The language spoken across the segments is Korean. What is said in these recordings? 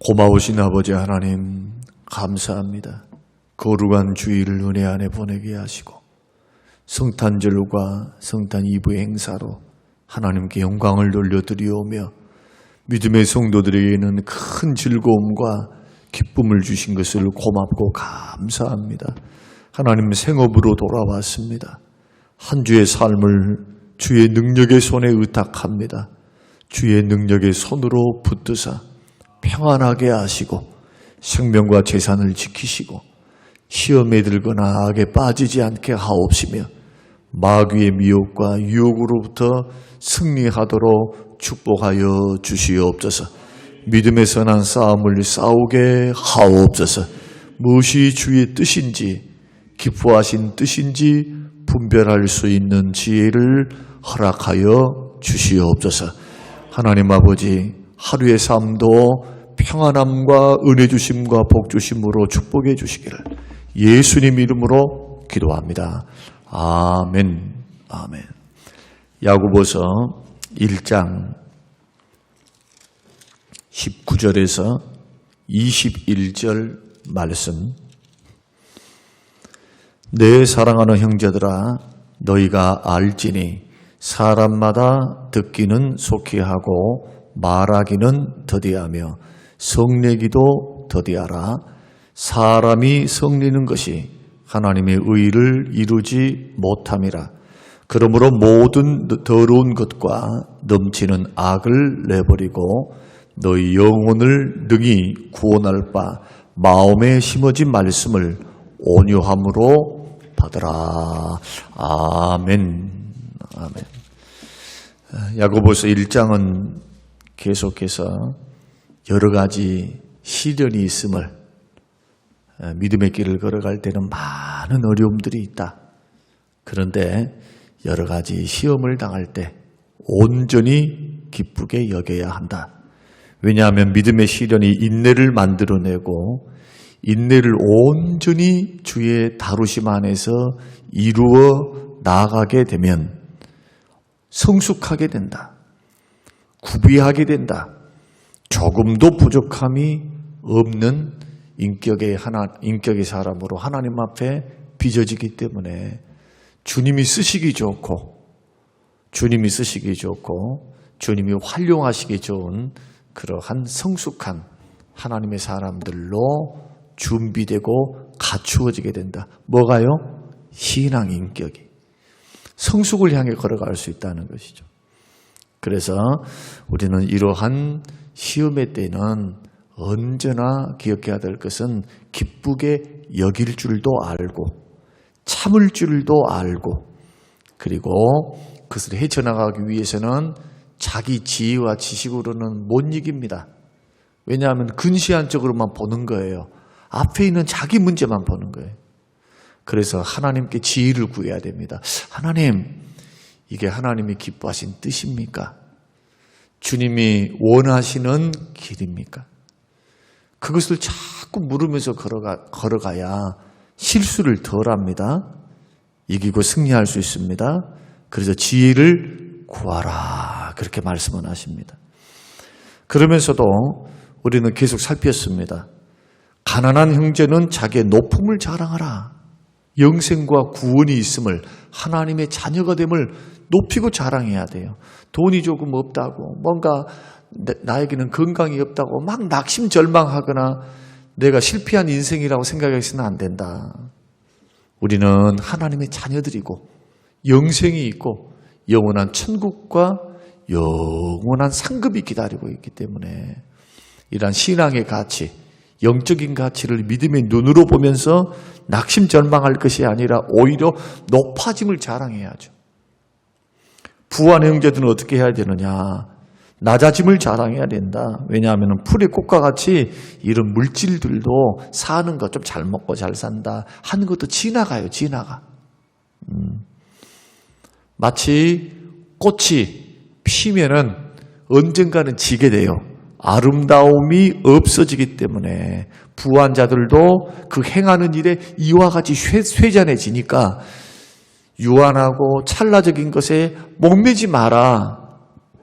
고마우신 아버지 하나님 감사합니다. 거룩한 주일을 은혜 안에 보내게 하시고 성탄절과 성탄 이브의 행사로 하나님께 영광을 돌려드리오며 믿음의 성도들에게는 큰 즐거움과 기쁨을 주신 것을 고맙고 감사합니다. 하나님 생업으로 돌아왔습니다. 한 주의 삶을 주의 능력의 손에 의탁합니다. 주의 능력의 손으로 붙드사 평안하게 하시고 생명과 재산을 지키시고 시험에 들거나 악에 빠지지 않게 하옵시며 마귀의 미혹과 유혹으로부터 승리하도록 축복하여 주시옵소서. 믿음의 선한 싸움을 싸우게 하옵소서. 무엇이 주의 뜻인지 기뻐하신 뜻인지 분별할 수 있는 지혜를 허락하여 주시옵소서. 하나님 아버지, 하루의 삶도 평안함과 은혜 주심과 복 주심으로 축복해 주시기를 예수님 이름으로 기도합니다. 아멘. 아멘. 야고보서 1장 19절에서 21절 말씀. 내 사랑하는 형제들아, 너희가 알지니 사람마다 듣기는 속히 하고 말하기는 더디하며 성내기도 더디하라. 사람이 성내는 것이 하나님의 의를 이루지 못함이라. 그러므로 모든 더러운 것과 넘치는 악을 내버리고 너희 영혼을 능히 구원할 바 마음에 심어진 말씀을 온유함으로 받으라. 아멘. 아멘. 야고보서 1장은 계속해서 여러 가지 시련이 있음을, 믿음의 길을 걸어갈 때는 많은 어려움들이 있다. 그런데 여러 가지 시험을 당할 때 온전히 기쁘게 여겨야 한다. 왜냐하면 믿음의 시련이 인내를 만들어내고 인내를 온전히 주의 다루심 안에서 이루어 나아가게 되면 성숙하게 된다. 구비하게 된다. 조금도 부족함이 없는 인격의 사람으로 하나님 앞에 빚어지기 때문에 주님이 쓰시기 좋고 주님이 활용하시기 좋은 그러한 성숙한 하나님의 사람들로 준비되고 갖추어지게 된다. 뭐가요? 신앙 인격이. 성숙을 향해 걸어갈 수 있다는 것이죠. 그래서 우리는 이러한 시험의 때는 언제나 기억해야 될 것은 기쁘게 여길 줄도 알고 참을 줄도 알고 그리고 그것을 헤쳐나가기 위해서는 자기 지혜와 지식으로는 못 이깁니다. 왜냐하면 근시안적으로만 보는 거예요. 앞에 있는 자기 문제만 보는 거예요. 그래서 하나님께 지혜를 구해야 됩니다. 하나님, 이게 하나님이 기뻐하신 뜻입니까? 주님이 원하시는 길입니까? 그것을 자꾸 물으면서 걸어가야 실수를 덜 합니다. 이기고 승리할 수 있습니다. 그래서 지혜를 구하라. 그렇게 말씀을 하십니다. 그러면서도 우리는 계속 살폈습니다. 가난한 형제는 자기의 높음을 자랑하라. 영생과 구원이 있음을, 하나님의 자녀가 됨을 높이고 자랑해야 돼요. 돈이 조금 없다고, 뭔가 나에게는 건강이 없다고 막 낙심절망하거나 내가 실패한 인생이라고 생각해서는 안 된다. 우리는 하나님의 자녀들이고 영생이 있고 영원한 천국과 영원한 상급이 기다리고 있기 때문에 이러한 신앙의 가치, 영적인 가치를 믿음의 눈으로 보면서 낙심절망할 것이 아니라 오히려 높아짐을 자랑해야죠. 부한 형제들은 어떻게 해야 되느냐? 낮아짐을 자랑해야 된다. 왜냐하면 풀의 꽃과 같이 이런 물질들도 사는 것 좀 잘 먹고 잘 산다 하는 것도 지나가요. 지나가. 마치 꽃이 피면은 언젠가는 지게 돼요. 아름다움이 없어지기 때문에 부한 자들도 그 행하는 일에 이와 같이 쇠잔해지니까 유한하고 찰나적인 것에 목매지 마라.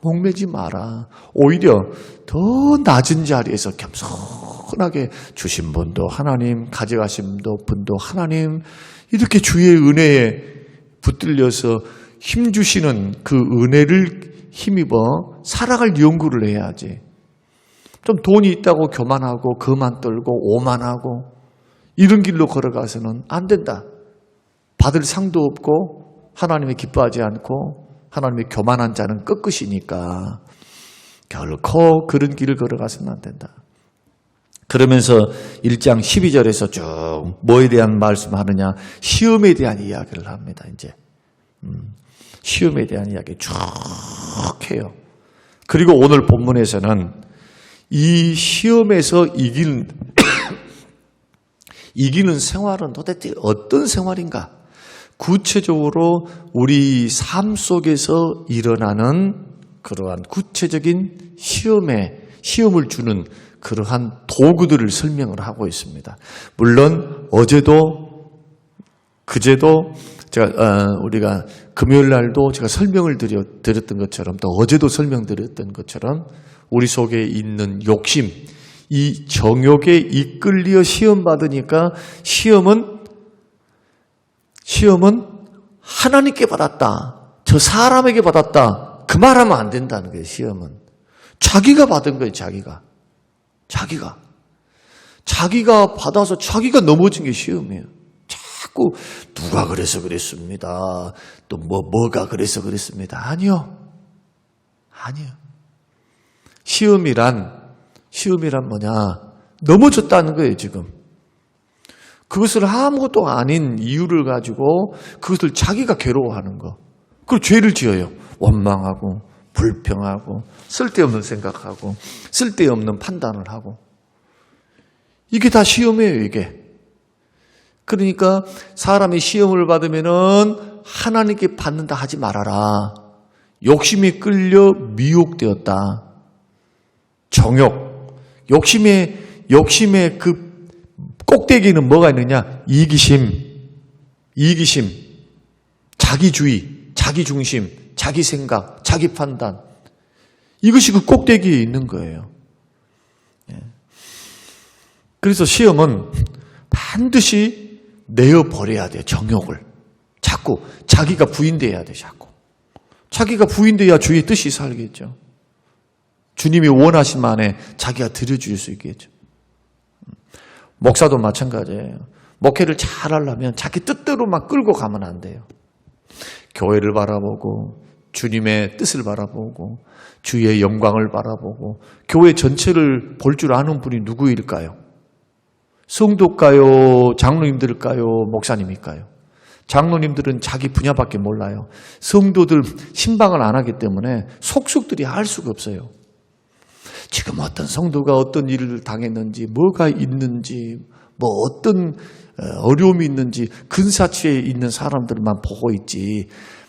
목매지 마라. 오히려 더 낮은 자리에서 겸손하게 주신 분도 하나님, 가져가신 분도 하나님, 이렇게 주의 은혜에 붙들려서 힘주시는 그 은혜를 힘입어 살아갈 연구를 해야지. 좀 돈이 있다고 교만하고 거만 떨고 오만하고 이런 길로 걸어가서는 안 된다. 받을 상도 없고 하나님이 기뻐하지 않고 하나님의 교만한 자는 꺾으시니까 결코 그런 길을 걸어가서는 안 된다. 그러면서 1장 12절에서 쭉 뭐에 대한 말씀하느냐? 시험에 대한 이야기를 합니다. 이제 시험에 대한 이야기 쭉 해요. 그리고 오늘 본문에서는 이 시험에서 이기는 생활은 도대체 어떤 생활인가? 구체적으로 우리 삶 속에서 일어나는 그러한 구체적인 시험을 주는 그러한 도구들을 설명을 하고 있습니다. 물론 어제도 그제도 우리가 금요일 날도 제가 설명을 드렸던 것처럼 또 어제도 설명드렸던 것처럼 우리 속에 있는 욕심, 이 정욕에 이끌려 시험 받으니까 시험은 하나님께 받았다, 저 사람에게 받았다, 그 말하면 안 된다는 거예요. 시험은 자기가 받은 거예요. 자기가 받아서 자기가 넘어진 게 시험이에요. 자꾸 누가 그래서 그랬습니다, 또 뭐가 그래서 그랬습니다. 아니요. 시험이란 뭐냐? 넘어졌다는 거예요. 지금 그것을 아무것도 아닌 이유를 가지고 그것을 자기가 괴로워하는 거. 그리고 죄를 지어요. 원망하고 불평하고 쓸데없는 생각하고 쓸데없는 판단을 하고. 이게 다 시험이에요. 이게. 그러니까 사람이 시험을 받으면은 하나님께 받는다 하지 말아라. 욕심에 끌려 미혹되었다. 정욕. 욕심의 그 꼭대기는 뭐가 있느냐? 이기심, 자기주의, 자기중심, 자기 생각, 자기 판단. 이것이 그 꼭대기에 있는 거예요. 그래서 시험은 반드시 내어버려야 돼요. 정욕을. 자꾸 자기가 부인돼야 돼요. 자기가 부인돼야 주의 뜻이 살겠죠. 주님이 원하신 만에 자기가 드려줄 수 있겠죠. 목사도 마찬가지예요. 목회를 잘 하려면 자기 뜻대로만 끌고 가면 안 돼요. 교회를 바라보고 주님의 뜻을 바라보고 주의 영광을 바라보고 교회 전체를 볼 줄 아는 분이 누구일까요? 성도일까요? 장로님들일까요? 목사님일까요? 장로님들은 자기 분야밖에 몰라요. 성도들 신방을 안 하기 때문에 속속들이 알 수가 없어요. 지금 어떤 성도가 어떤 일을 당했는지, 뭐가 있는지, 뭐 어떤 어려움이 있는지 근사치에 있는 사람들만 보고 있지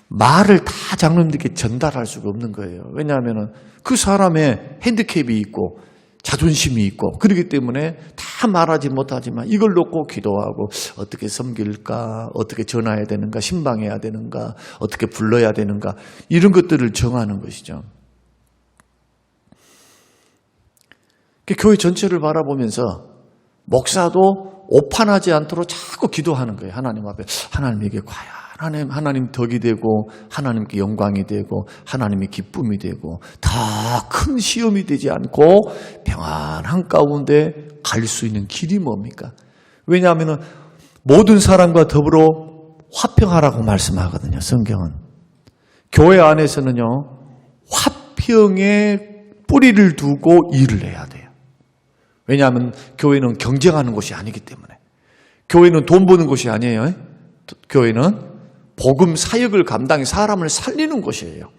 말을 다 장로님들께 전달할 수가 없는 거예요. 왜냐하면 그 사람의 핸디캡이 있고 자존심이 있고 그렇기 때문에 다 말하지 못하지만 이걸 놓고 기도하고 어떻게 섬길까, 어떻게 전해야 되는가, 신방해야 되는가, 어떻게 불러야 되는가 이런 것들을 정하는 것이죠. 교회 전체를 바라보면서 목사도 오판하지 않도록 자꾸 기도하는 거예요. 하나님 앞에. 하나님에게 과연 하나님 덕이 되고 하나님께 영광이 되고 하나님의 기쁨이 되고 다 큰 시험이 되지 않고 평안한 가운데 갈 수 있는 길이 뭡니까? 왜냐하면 모든 사람과 더불어 화평하라고 말씀하거든요. 성경은. 교회 안에서는요. 화평에 뿌리를 두고 일을 해야 돼요. 왜냐하면 교회는 경쟁하는 곳이 아니기 때문에. 교회는 돈 버는 곳이 아니에요. 교회는 복음 사역을 감당해 사람을 살리는 곳이에요.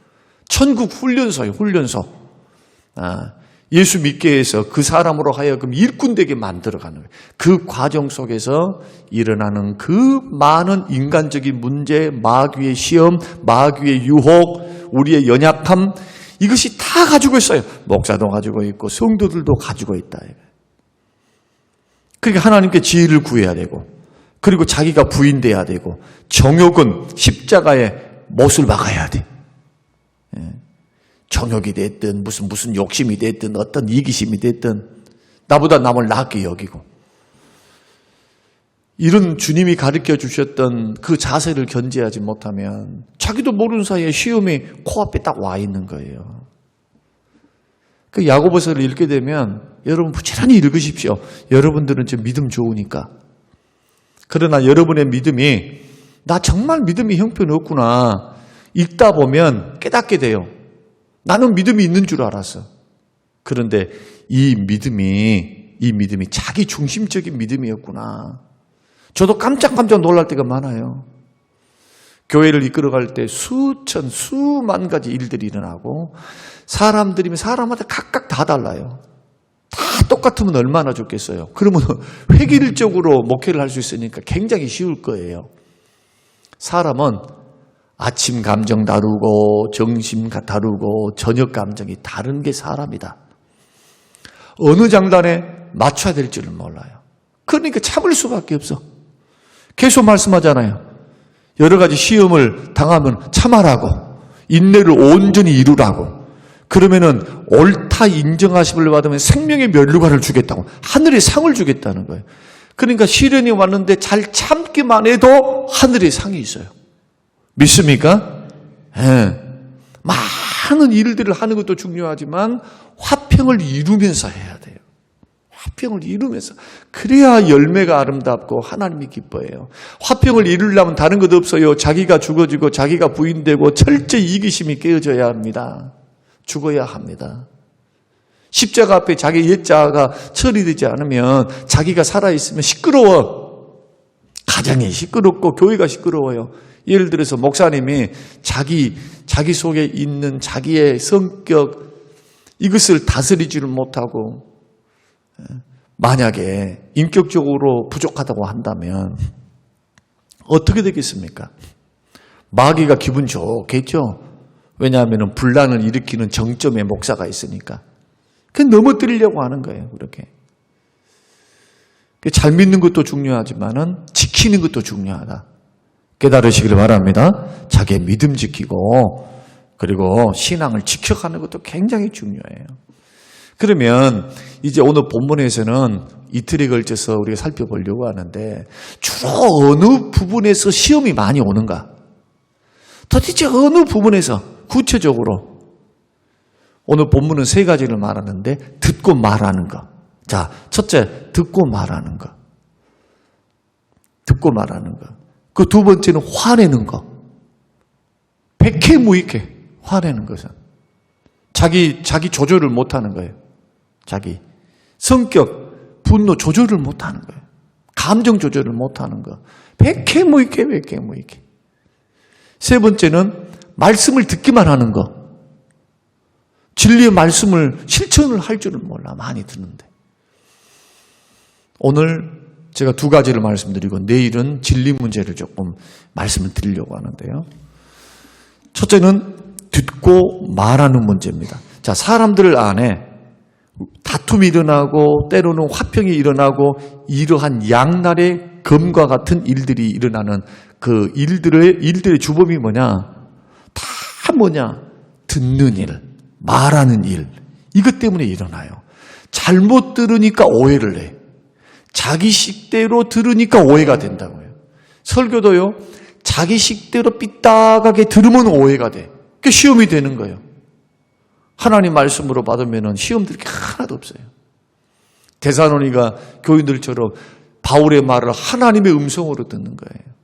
천국 훈련소예요. 훈련소. 예수 믿게 해서 그 사람으로 하여금 일꾼 되게 만들어가는 거예요. 그 과정 속에서 일어나는 그 많은 인간적인 문제, 마귀의 시험, 마귀의 유혹, 우리의 연약함 이것이 다 가지고 있어요. 목사도 가지고 있고 성도들도 가지고 있다. 그러니까 하나님께 지혜를 구해야 되고 그리고 자기가 부인돼야 되고 정욕은 십자가에 못을 박아야 돼. 정욕이 됐든 무슨 욕심이 됐든 어떤 이기심이 됐든 나보다 남을 낫게 여기고, 이런 주님이 가르쳐 주셨던 그 자세를 견지하지 못하면 자기도 모르는 사이에 시험이 코앞에 딱 와 있는 거예요. 그 야고보서를 읽게 되면 여러분 부지런히 읽으십시오. 여러분들은 지금 믿음 좋으니까. 그러나 여러분의 믿음이 나 정말 믿음이 형편없구나 읽다 보면 깨닫게 돼요. 나는 믿음이 있는 줄 알았어. 그런데 이 믿음이 자기 중심적인 믿음이었구나. 저도 깜짝깜짝 놀랄 때가 많아요. 교회를 이끌어갈 때 수만 가지 일들이 일어나고, 사람들이면 사람마다 각각 다 달라요. 다 똑같으면 얼마나 좋겠어요. 그러면 획일적으로 목회를 할 수 있으니까 굉장히 쉬울 거예요. 사람은 아침 감정 다르고 점심 다르고 저녁 감정이 다른 게 사람이다. 어느 장단에 맞춰야 될 줄을 몰라요. 그러니까 참을 수밖에 없어. 계속 말씀하잖아요. 여러 가지 시험을 당하면 참아라고, 인내를 온전히 이루라고. 그러면은 옳다 인정하심을 받으면 생명의 면류관을 주겠다고, 하늘의 상을 주겠다는 거예요. 그러니까 시련이 왔는데 잘 참기만 해도 하늘의 상이 있어요. 믿습니까? 예. 많은 일들을 하는 것도 중요하지만 화평을 이루면서 해야 돼요. 화평을 이루면서. 그래야 열매가 아름답고 하나님이 기뻐해요. 화평을 이루려면 다른 것 없어요. 자기가 죽어지고 자기가 부인되고 철저히 이기심이 깨어져야 합니다. 죽어야 합니다. 십자가 앞에 자기 옛자아가 처리되지 않으면 자기가 살아있으면 시끄러워. 가정이 시끄럽고 교회가 시끄러워요. 예를 들어서 목사님이 자기 속에 있는 자기의 성격, 이것을 다스리지를 못하고 만약에 인격적으로 부족하다고 한다면 어떻게 되겠습니까? 마귀가 기분 좋겠죠. 왜냐하면 분란을 일으키는 정점에 목사가 있으니까. 그냥 넘어뜨리려고 하는 거예요. 그렇게. 잘 믿는 것도 중요하지만은 지키는 것도 중요하다. 깨달으시길 바랍니다. 자기의 믿음 지키고 그리고 신앙을 지켜가는 것도 굉장히 중요해요. 그러면 이제 오늘 본문에서는 이틀에 걸쳐서 우리가 살펴보려고 하는데, 주로 어느 부분에서 시험이 많이 오는가? 도대체 어느 부분에서 구체적으로? 오늘 본문은 세 가지를 말하는데, 듣고 말하는 것. 자, 첫째, 듣고 말하는 것. 듣고 말하는 것. 그 두 번째는 화내는 것. 백해무익해 화내는 것은. 자기 조절을 못하는 거예요. 자기 성격, 분노 조절을 못하는 거예요. 감정 조절을 못하는 거. 백해무익해. 세 번째는 말씀을 듣기만 하는 거. 진리의 말씀을 실천을 할 줄은 몰라. 많이 듣는데. 오늘 제가 두 가지를 말씀드리고 내일은 진리 문제를 조금 말씀을 드리려고 하는데요. 첫째는 듣고 말하는 문제입니다. 자, 사람들 안에 다툼이 일어나고 때로는 화평이 일어나고 이러한 양날의 검과 같은 일들이 일어나는 그 일들의 주범이 뭐냐? 다 뭐냐? 듣는 일, 말하는 일. 이것 때문에 일어나요. 잘못 들으니까 오해를 해. 자기 식대로 들으니까 오해가 된다고요. 설교도요, 자기 식대로 삐딱하게 들으면 오해가 돼. 그게 시험이 되는 거예요. 하나님 말씀으로 받으면 시험들이 하나도 없어요. 데살로니가 교인들처럼 바울의 말을 하나님의 음성으로 듣는 거예요.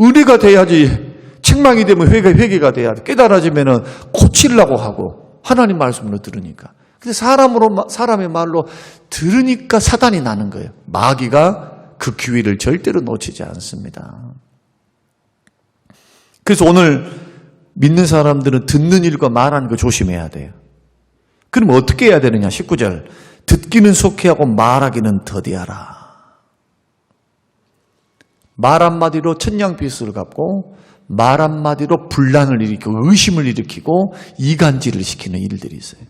은혜가 돼야지. 책망이 되면 회개가 돼야 돼. 깨달아지면 고치려고 하고 하나님 말씀으로 들으니까. 근데 사람의 말로 들으니까 사단이 나는 거예요. 마귀가 그 기회를 절대로 놓치지 않습니다. 그래서 오늘 믿는 사람들은 듣는 일과 말하는 거 조심해야 돼요. 그럼 어떻게 해야 되느냐? 19절. 듣기는 속히 하고 말하기는 더디하라. 말 한마디로 천냥빚을 갚고 말 한마디로 분란을 일으키고 의심을 일으키고 이간질을 시키는 일들이 있어요.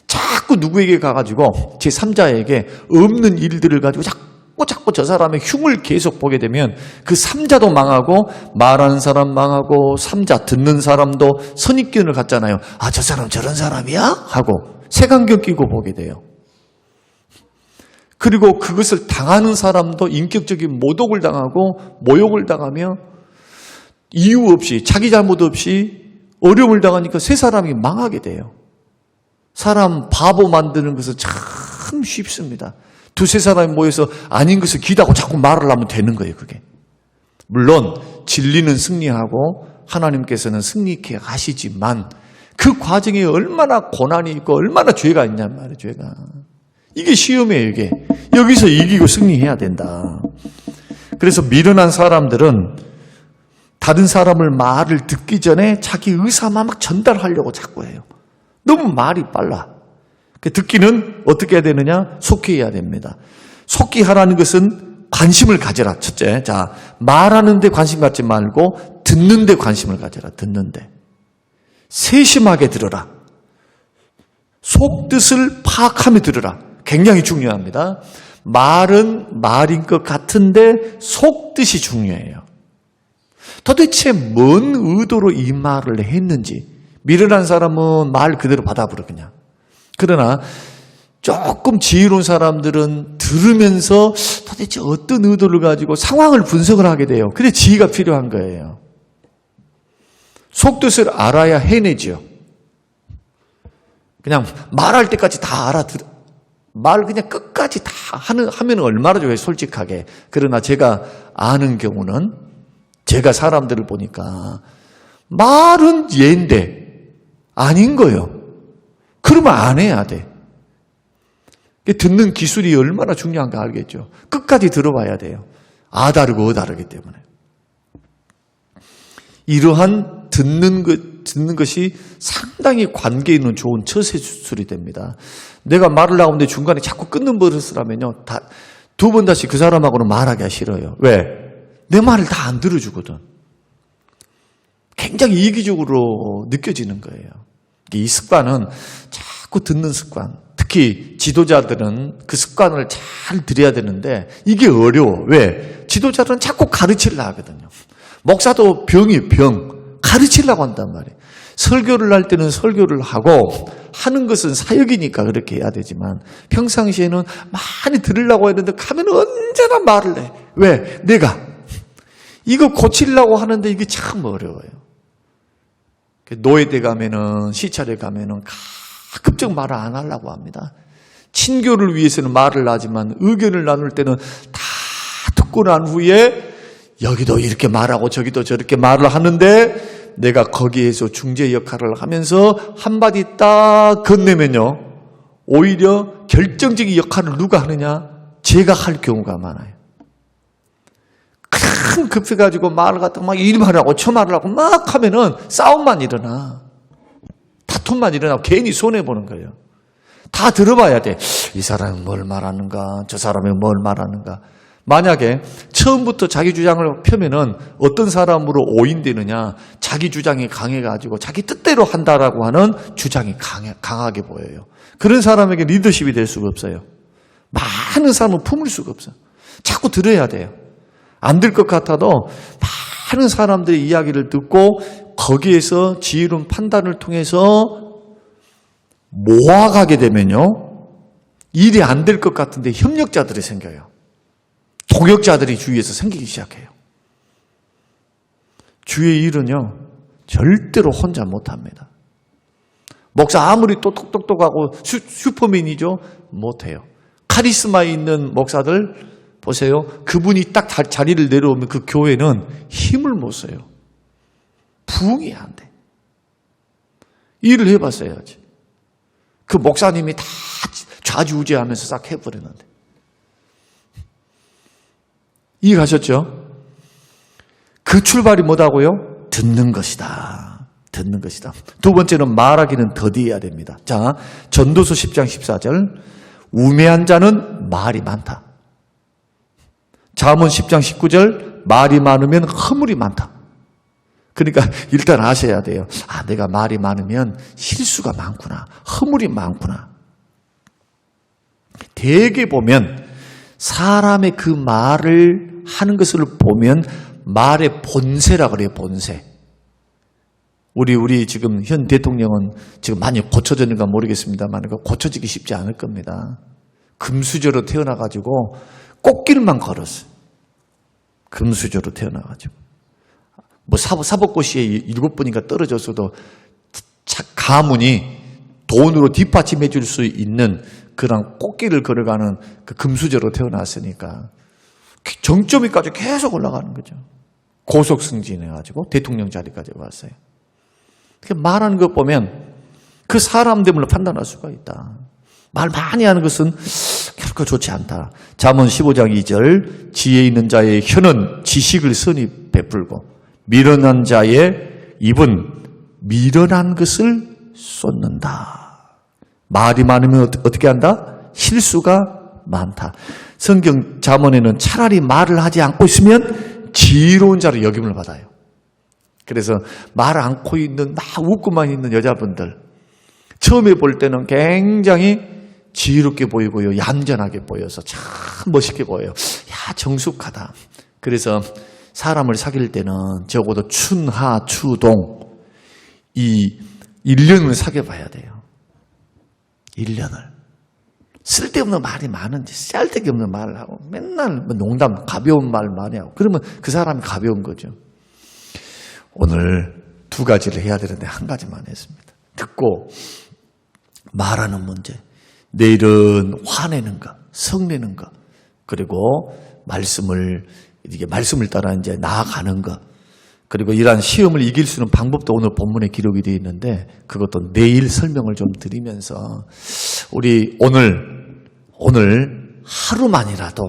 자꾸 누구에게 가가지고 제3자에게 없는 일들을 가지고 자꾸 자꾸 저 사람의 흉을 계속 보게 되면 그 삼자도 망하고 말하는 사람 망하고 삼자 듣는 사람도 선입견을 갖잖아요. 아, 저 사람 저런 사람이야? 하고 색안경 끼고 보게 돼요. 그리고 그것을 당하는 사람도 인격적인 모독을 당하고 모욕을 당하며 이유 없이 자기 잘못 없이 어려움을 당하니까 세 사람이 망하게 돼요. 사람 바보 만드는 것은 참 쉽습니다. 두세 사람이 모여서 아닌 것을 기다고 자꾸 말을 하면 되는 거예요, 그게. 물론 진리는 승리하고 하나님께서는 승리케 하시지만 그 과정에 얼마나 고난이 있고 얼마나 죄가 있냔 말이에요, 죄가. 이게 시험이에요, 이게. 여기서 이기고 승리해야 된다. 그래서 미련한 사람들은 다른 사람을 말을 듣기 전에 자기 의사만 막 전달하려고 자꾸 해요. 너무 말이 빨라. 듣기는 어떻게 해야 되느냐? 속히 해야 됩니다. 속히 하라는 것은 관심을 가져라. 첫째, 자, 말하는데 관심 갖지 말고 듣는데 관심을 가져라. 듣는데. 세심하게 들어라. 속뜻을 파악하며 들어라. 굉장히 중요합니다. 말은 말인 것 같은데 속뜻이 중요해요. 도대체 뭔 의도로 이 말을 했는지. 미련한 사람은 말 그대로 받아버려 그냥. 그러나 조금 지혜로운 사람들은 들으면서 도대체 어떤 의도를 가지고 상황을 분석을 하게 돼요. 그래 지혜가 필요한 거예요. 속뜻을 알아야 해내죠. 그냥 말할 때까지 다 말 그냥 끝까지 다 하면 얼마나 좋아요, 솔직하게. 그러나 제가 아는 경우는 제가 사람들을 보니까 말은 예인데 아닌 거예요. 그러면 안 해야 돼. 듣는 기술이 얼마나 중요한가 알겠죠. 끝까지 들어봐야 돼요. 아 다르고 다르기 때문에. 이러한 듣는 것이 상당히 관계 있는 좋은 처세술이 됩니다. 내가 말을 나오는데 중간에 자꾸 끊는 버릇을 하면요. 두 번 다시 그 사람하고는 말하기가 싫어요. 왜? 내 말을 다 안 들어주거든. 굉장히 이기적으로 느껴지는 거예요. 이 습관은 자꾸 듣는 습관. 특히 지도자들은 그 습관을 잘 들여야 되는데 이게 어려워. 왜? 지도자들은 자꾸 가르치려고 하거든요. 목사도 병이 병. 가르치려고 한단 말이에요. 설교를 할 때는 설교를 하고 하는 것은 사역이니까 그렇게 해야 되지만 평상시에는 많이 들으려고 했는데 가면 언제나 말을 해. 왜? 내가 이거 고치려고 하는데 이게 참 어려워요. 노예대 가면은 시찰에 가면은 가급적 말을 안 하려고 합니다. 친교를 위해서는 말을 하지만 의견을 나눌 때는 다 듣고 난 후에 여기도 이렇게 말하고 저기도 저렇게 말을 하는데 내가 거기에서 중재 역할을 하면서 한마디 딱 건네면요. 오히려 결정적인 역할을 누가 하느냐? 제가 할 경우가 많아요. 큰 급해가지고 말을 갖다가 막 이 말을 하고 저 말을 하고 막 하면은 싸움만 일어나. 다툼만 일어나고 괜히 손해보는 거예요. 다 들어봐야 돼. 이 사람은 뭘 말하는가? 저 사람이 뭘 말하는가? 만약에 처음부터 자기 주장을 펴면은 어떤 사람으로 오인되느냐? 자기 주장이 강해가지고 자기 뜻대로 한다라고 하는 주장이 강하게 보여요. 그런 사람에게 리더십이 될 수가 없어요. 많은 사람은 품을 수가 없어요. 자꾸 들어야 돼요. 안 될 것 같아도 많은 사람들의 이야기를 듣고 거기에서 지혜로운 판단을 통해서 모아가게 되면요. 일이 안 될 것 같은데 협력자들이 생겨요. 동역자들이 주위에서 생기기 시작해요. 주의 일은요. 절대로 혼자 못합니다. 목사 아무리 또 똑똑똑하고 슈퍼맨이죠. 못해요. 카리스마 있는 목사들 보세요. 그분이 딱 자리를 내려오면 그 교회는 힘을 못 써요. 부응이 안 돼. 일을 해봤어야지. 그 목사님이 다 좌지우지하면서 싹 해버리는데. 이해가셨죠? 그 출발이 뭐다고요? 듣는 것이다. 듣는 것이다. 두 번째는 말하기는 더디해야 됩니다. 자, 전도서 10장 14절. 우매한 자는 말이 많다. 잠언 10장 19절. 말이 많으면 허물이 많다. 그러니까 일단 아셔야 돼요. 아, 내가 말이 많으면 실수가 많구나. 허물이 많구나. 대개 보면 사람의 그 말을 하는 것을 보면 말의 본세라 그래요, 본세. 우리 지금 현 대통령은 지금 많이 고쳐졌는가 모르겠습니다만 고쳐지기 쉽지 않을 겁니다. 금수저로 태어나가지고 꽃길만 걸었어요. 금수저로 태어나가지고. 뭐 사법고시에 7번인가 떨어졌어도 가문이 돈으로 뒷받침해 줄 수 있는 그런 꽃길을 걸어가는 그 금수저로 태어났으니까 정점위까지 계속 올라가는 거죠. 고속 승진해가지고 대통령 자리까지 왔어요. 말하는 것 보면 그 사람들로 판단할 수가 있다. 말 많이 하는 것은 결코 좋지 않다. 잠언 15장 2절 지혜 있는 자의 혀는 지식을 선히 베풀고 미련한 자의 입은 미련한 것을 쏟는다. 말이 많으면 어떻게 한다? 실수가 많다. 성경 잠언에는 차라리 말을 하지 않고 있으면 지혜로운 자로 여김을 받아요. 그래서 말 않고 있는 막 웃고만 있는 여자분들 처음에 볼 때는 굉장히 지혜롭게 보이고요. 얌전하게 보여서 참 멋있게 보여요. 야, 정숙하다. 그래서 사람을 사귈 때는 적어도 춘하, 추동 이 1년을 사귀어봐야 돼요. 1년을. 쓸데없는 말이 많은지 쓸데기 없는 말을 하고 맨날 농담, 가벼운 말 많이 하고 그러면 그 사람이 가벼운 거죠. 오늘 2가지를 해야 되는데 1가지만 했습니다. 듣고 말하는 문제. 내일은 화내는 것, 성내는 것, 그리고 말씀을 따라 이제 나아가는 것, 그리고 이러한 시험을 이길 수 있는 방법도 오늘 본문에 기록이 되어 있는데 그것도 내일 설명을 좀 드리면서 우리 오늘 하루만이라도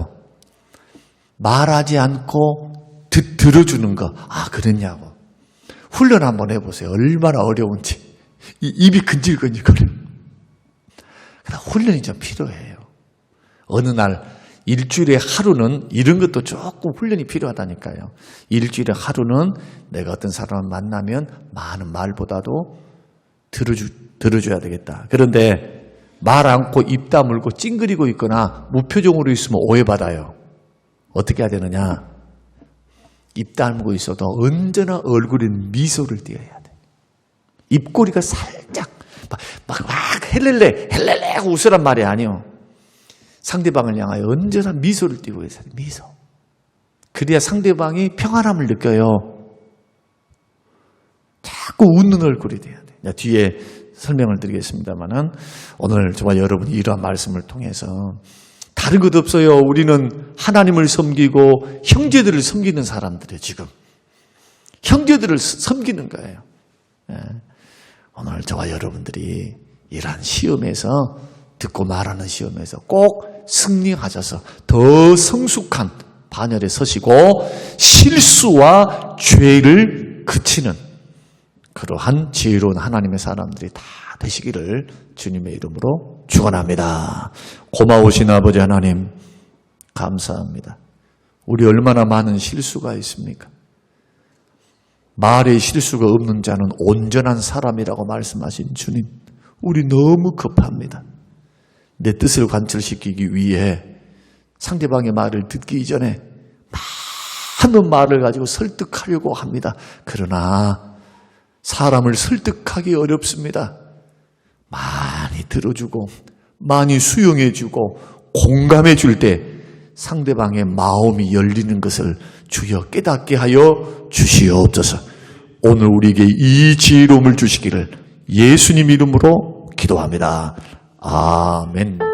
말하지 않고 들어주는 거, 그랬냐고. 훈련 한번 해보세요. 얼마나 어려운지. 입이 근질근질거려요. 훈련이 좀 필요해요. 어느 날 일주일에 하루는 이런 것도 조금 훈련이 필요하다니까요. 일주일에 하루는 내가 어떤 사람을 만나면 많은 말보다도 들어줘야 되겠다. 그런데 말 않고 입 다물고 찡그리고 있거나 무표정으로 있으면 오해받아요. 어떻게 해야 되느냐? 입 다물고 있어도 언제나 얼굴에 미소를 띄어야 돼. 입꼬리가 살짝 막 헬렐레 하고 웃으란 말이 아니요. 상대방을 향하여 언제나 미소를 띄고 있어야 돼. 미소. 그래야 상대방이 평안함을 느껴요. 자꾸 웃는 얼굴이 돼야 돼. 뒤에 설명을 드리겠습니다만은 오늘 정말 여러분이 이러한 말씀을 통해서 다른 것 없어요. 우리는 하나님을 섬기고 형제들을 섬기는 사람들이에요. 지금 형제들을 섬기는 거예요. 오늘 저와 여러분들이 이러한 시험에서 듣고 말하는 시험에서 꼭 승리하셔서 더 성숙한 반열에 서시고 실수와 죄를 그치는 그러한 지혜로운 하나님의 사람들이 다 되시기를 주님의 이름으로 축원합니다. 고마우신 아버지 하나님 감사합니다. 우리 얼마나 많은 실수가 있습니까? 말에 실수가 없는 자는 온전한 사람이라고 말씀하신 주님, 우리 너무 급합니다. 내 뜻을 관철시키기 위해 상대방의 말을 듣기 이전에 많은 말을 가지고 설득하려고 합니다. 그러나 사람을 설득하기 어렵습니다. 많이 들어주고 많이 수용해주고 공감해줄 때 상대방의 마음이 열리는 것을 주여 깨닫게 하여 주시옵소서. 오늘 우리에게 이 지혜로움을 주시기를 예수님 이름으로 기도합니다. 아멘.